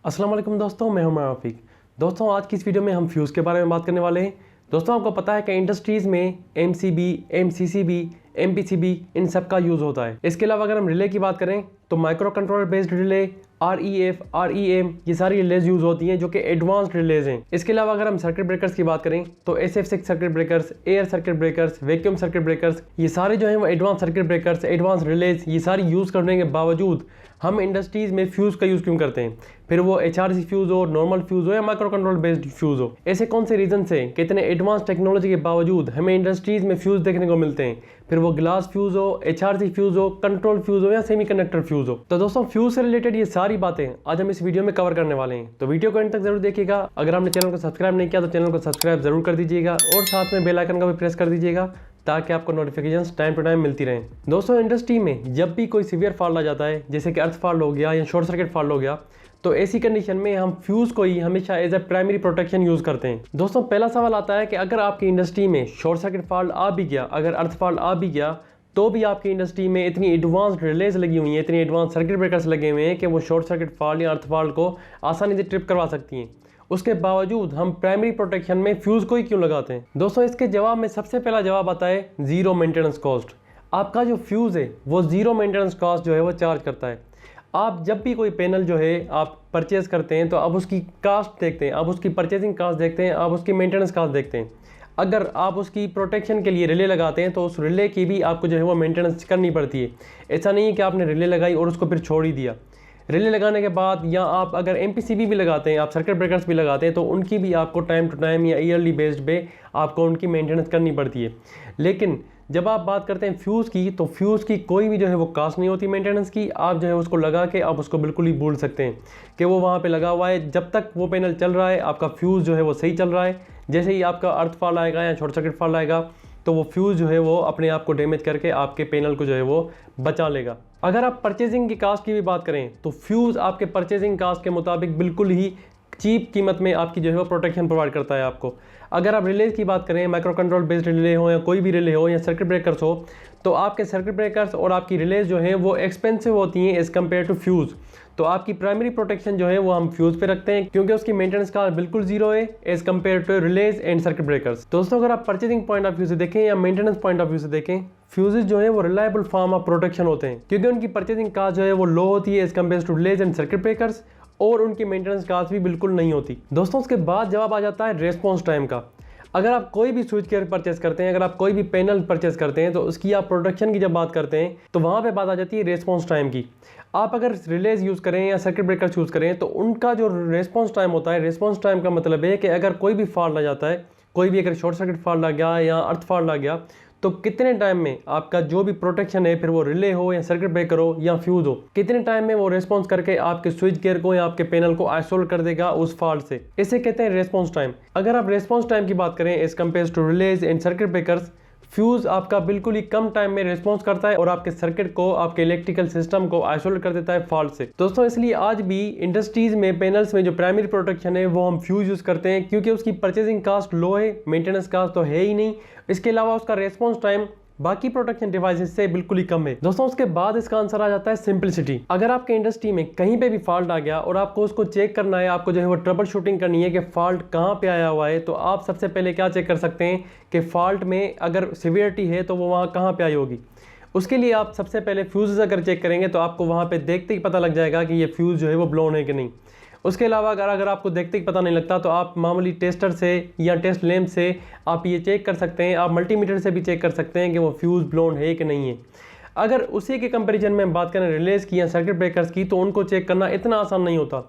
अस्सलाम वालेकुम दोस्तों, मैं हूं माफिक। दोस्तों आज की इस वीडियो में हम फ्यूज़ के बारे में बात करने वाले हैं। दोस्तों आपको पता है कि इंडस्ट्रीज़ में MCB, MCCB, MPCB इन सब का यूज़ होता है। इसके अलावा अगर हम रिले की बात करें तो micro controller based relay, REF, REM ये सारी रिलेज यूज़ होती हैं जो कि एडवांस्ड रिलेज हैं। इसके अलावा अगर हम सर्किट ब्रेकर्स की बात करें तो SF6 circuit breakers, air circuit breakers, vacuum circuit breakers ये सारे जो हैं वो advance circuit breakers, advance release ये सारी यूज़ करने के बावजूद हम इंडस्ट्रीज़ में फ्यूज़ का यूज़ क्यों करते हैं? फिर वो HRC फ्यूज़ हो, नॉर्मल फ्यूज़ हो या माइक्रो कंट्रोल बेस्ड फ्यूज़ हो। ऐसे कौन से रीज़न से कि इतने एडवांस टेक्नोलॉजी के बावजूद हमें इंडस्ट्रीज़ में फ्यूज़ देखने को मिलते हैं, फिर वो ग्लास फ्यूज़ हो, HRC फ्यूज़ हो, कंट्रोल फ्यूज़ हो या सेमीकंडक्टर फ्यूज़ हो। तो दोस्तों फ्यूज़ से रिलेटेड ये सारी बातें आज हम इस वीडियो में कवर करने वाले हैं, तो वीडियो को एंड तक जरूर देखिएगा। अगर आपने चैनल को सब्सक्राइब नहीं किया तो चैनल को सब्सक्राइब जरूर कर दीजिएगा और साथ में बेल आइकन का भी प्रेस कर दीजिएगा ताकि आपको नोटिफिकेशंस टाइम टू टाइम मिलती रहें। दोस्तों इंडस्ट्री में जब भी कोई सीवियर फॉल्ट आ जाता है, जैसे कि अर्थ फॉल्ट हो गया या शॉर्ट सर्किट फॉल्ट हो गया, तो ऐसी कंडीशन में हम फ्यूज़ को ही हमेशा as a primary protection use करते हैं। दोस्तों पहला सवाल आता है कि अगर आपकी इंडस्ट्री में शॉर्ट सर्किट फॉल्ट आ भी गया, अगर अर्थ फॉल्ट आ भी गया, तो भी आपकी इंडस्ट्री में इतनी एडवांस्ड रिलेज लगी हुई हैं, इतनी एडवांस सर्किट ब्रेकर्स लगे हुए हैं कि वो शॉर्ट सर्किट फॉल्ट या अर्थ फॉल्ट को आसानी से ट्रिप करवा सकती हैं। उसके बावजूद हम प्राइमरी प्रोटेक्शन में फ्यूज़ को ही क्यों लगाते हैं? दोस्तों इसके जवाब में सबसे पहला जवाब आता है जीरो मेंटेनेंस कॉस्ट। आपका जो फ्यूज़ है वो जीरो मेंटेनेंस कॉस्ट जो है वो चार्ज करता है। आप जब भी कोई पैनल जो है आप परचेज करते हैं तो आप उसकी कास्ट देखते हैं, आप उसकी परचेजिंग कास्ट देखते हैं, आप उसकी मेंटेनेंस कास्ट देखते हैं। अगर आप उसकी प्रोटेक्शन के लिए रिले लगाते हैं तो उस रिले की भी आपको जो है वो मेंटेनेंस करनी पड़ती है। ऐसा नहीं है कि आपने रिले लगाई और उसको फिर छोड़ ही दिया। रिले लगाने के बाद या आप अगर MPCB भी लगाते हैं, आप सर्किट ब्रेकर्स भी लगाते हैं, तो उनकी भी आपको टाइम टू टाइम या ईयरली बेस्ड पे आपको उनकी मेंटेनेंस करनी पड़ती है। लेकिन जब आप बात करते हैं फ्यूज़ की, तो फ्यूज़ की कोई भी जो है वो कास्ट नहीं होती मेंटेनेंस की। आप जो है उसको लगा के आप उसको बिल्कुल ही भूल सकते हैं कि वो वहाँ पे लगा हुआ है। जब तक वो पैनल चल रहा है आपका फ्यूज़ जो है वो सही चल रहा है। जैसे ही आपका अर्थ फॉल्ट आएगा या शॉर्ट सर्किट फॉल्ट आएगा तो वो फ्यूज़ जो है वो अपने आप को डैमेज करके आपके पैनल को जो है वो बचा लेगा। अगर आप परचेजिंग की कास्ट की भी बात करें तो फ्यूज़ आपके परचेजिंग कास्ट के मुताबिक बिल्कुल ही चीप कीमत में आपकी जो है वो प्रोटेक्शन प्रोवाइड करता है आपको। अगर आप रिले की बात करें, माइक्रो कंट्रोल बेस्ड रिले हो या कोई भी रिले हो या सर्किट ब्रेकर्स हो, तो आपके सर्किट ब्रेकर्स और आपकी रिलेज जो हैं वो एक्सपेंसिव होती हैं एज़ कम्पेयर टू फ्यूज़। तो आपकी प्राइमरी प्रोटेक्शन जो है वो हम फ्यूज़ पे रखते हैं क्योंकि उसकी मेंटेनेंस का बिल्कुल जीरो है as compared to relays and circuit breakers. दोस्तों अगर आप परचेजिंग पॉइंट ऑफ व्यू से देखें या मेंटेनेंस पॉइंट ऑफ व्यू से देखें, फ्यूजेस जो है वो रिलायबल फॉर्म ऑफ प्रोटेक्शन होते हैं क्योंकि उनकी परचेजिंग कास्ट जो है वो लो होती है as compared to relays and circuit breakers, और उनकी मेंटेनेंस कास्ट भी बिल्कुल नहीं होती। दोस्तों उसके बाद जवाब आ जाता है रेस्पॉन्स टाइम का। अगर आप कोई भी स्विच गियर परचेस करते हैं, अगर आप कोई भी पैनल परचेस करते हैं, तो उसकी आप प्रोडक्शन की जब बात करते हैं तो वहाँ पे बात आ जाती है रेस्पॉन्स टाइम की। आप अगर रिलेज यूज़ करें या सर्किट ब्रेकर यूज़ करें तो उनका जो रेस्पॉन्स टाइम होता है, रेस्पॉन्स टाइम का मतलब है कि अगर कोई भी फॉल्ट आ जाता है, कोई भी अगर शॉर्ट सर्किट फॉल्ट आ गया या अर्थ फॉल्ट आ गया, तो कितने टाइम में आपका जो भी प्रोटेक्शन है, फिर वो रिले हो या सर्किट ब्रेकर हो या फ्यूज हो, कितने टाइम में वो रेस्पॉन्स करके आपके स्विच गियर को या आपके पैनल को आइसोलेट कर देगा उस फॉल्ट से। इसे कहते हैं रेस्पॉन्स टाइम। अगर आप रेस्पॉन्स टाइम की बात करें as compared to relays and circuit breakers, fuse आपका बिल्कुल ही कम टाइम में रिस्पॉन्स करता है और आपके सर्किट को, आपके इलेक्ट्रिकल सिस्टम को आइसोलेट कर देता है फॉल्ट से। दोस्तों इसलिए आज भी इंडस्ट्रीज में पैनल्स में जो प्राइमरी प्रोटेक्शन है वो हम फ्यूज यूज करते हैं क्योंकि उसकी परचेजिंग कास्ट लो है, मेंटेनेंस कास्ट तो है ही नहीं। इसके अलावा उसका रेस्पॉन्स टाइम बाकी प्रोटेक्शन डिवाइसेस से बिल्कुल ही कम है। दोस्तों उसके बाद इसका आंसर आ जाता है सिंपलिसिटी। अगर आपके इंडस्ट्री में कहीं पे भी फॉल्ट आ गया और आपको उसको चेक करना है, आपको जो है वो ट्रबल शूटिंग करनी है कि फॉल्ट कहाँ पे आया हुआ है, तो आप सबसे पहले क्या चेक कर सकते हैं कि फॉल्ट में अगर सिवियरिटी है तो वो वहाँ कहाँ पे आई होगी। उसके लिए आप सबसे पहले फ्यूज़ अगर चेक करेंगे तो आपको वहाँ पे देखते ही पता लग जाएगा कि ये फ्यूज़ जो है वो ब्लोन है कि नहीं। उसके अलावा अगर आपको देखते ही पता नहीं लगता तो आप मामूली टेस्टर से या टेस्ट लैम्प से आप ये चेक कर सकते हैं, आप मल्टीमीटर से भी चेक कर सकते हैं कि वो फ्यूज़ ब्लोन है कि नहीं है। अगर उसी के कंपैरिजन में हम बात करें रिलेज की या सर्किट ब्रेकर्स की, तो उनको चेक करना इतना आसान नहीं होता।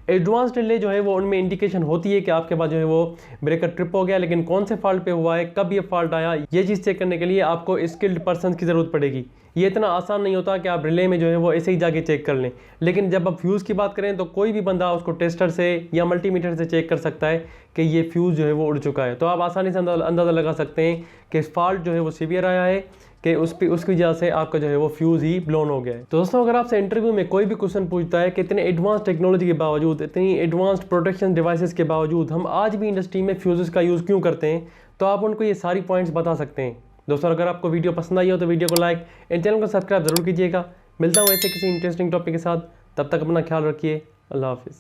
एडवांस्ड रिले जो है वो उनमें इंडिकेशन होती है कि आपके पास जो है वो ब्रेकर ट्रिप हो गया, लेकिन कौन से फॉल्ट पे हुआ है, कब ये फॉल्ट आया, ये चीज़ चेक करने के लिए आपको स्किल्ड पर्सन की ज़रूरत पड़ेगी। ये इतना आसान नहीं होता कि आप रिले में जो है वो ऐसे ही जाके चेक कर लें। लेकिन जब आप फ्यूज़ की बात करें तो कोई भी बंदा उसको टेस्टर से या मल्टीमीटर से चेक कर सकता है कि ये फ्यूज़ जो है वो उड़ चुका है। तो आप आसानी से अंदाज़ा लगा सकते हैं कि फॉल्ट जो है वो सीवियर आया है कि उसकी वजह से आपका जो है वो फ्यूज़ ही ब्लोन हो गया है। तो दोस्तों अगर आपसे इंटरव्यू में कोई भी क्वेश्चन पूछता है कि इतने एडवांस टेक्नोलॉजी के बावजूद, इतनी एडवांस्ड प्रोटेक्शन डिवाइसेस के बावजूद हम आज भी इंडस्ट्री में फ्यूज़ेस का यूज़ क्यों करते हैं, तो आप उनको ये सारी पॉइंट्स बता सकते हैं। दोस्तों अगर आपको वीडियो पसंद आई हो तो वीडियो को लाइक एंड चैनल को सब्सक्राइब जरूर कीजिएगा। मिलता हूँ ऐसे किसी इंटरेस्टिंग टॉपिक के साथ, तब तक अपना ख्याल रखिए। अल्लाह हाफिज़।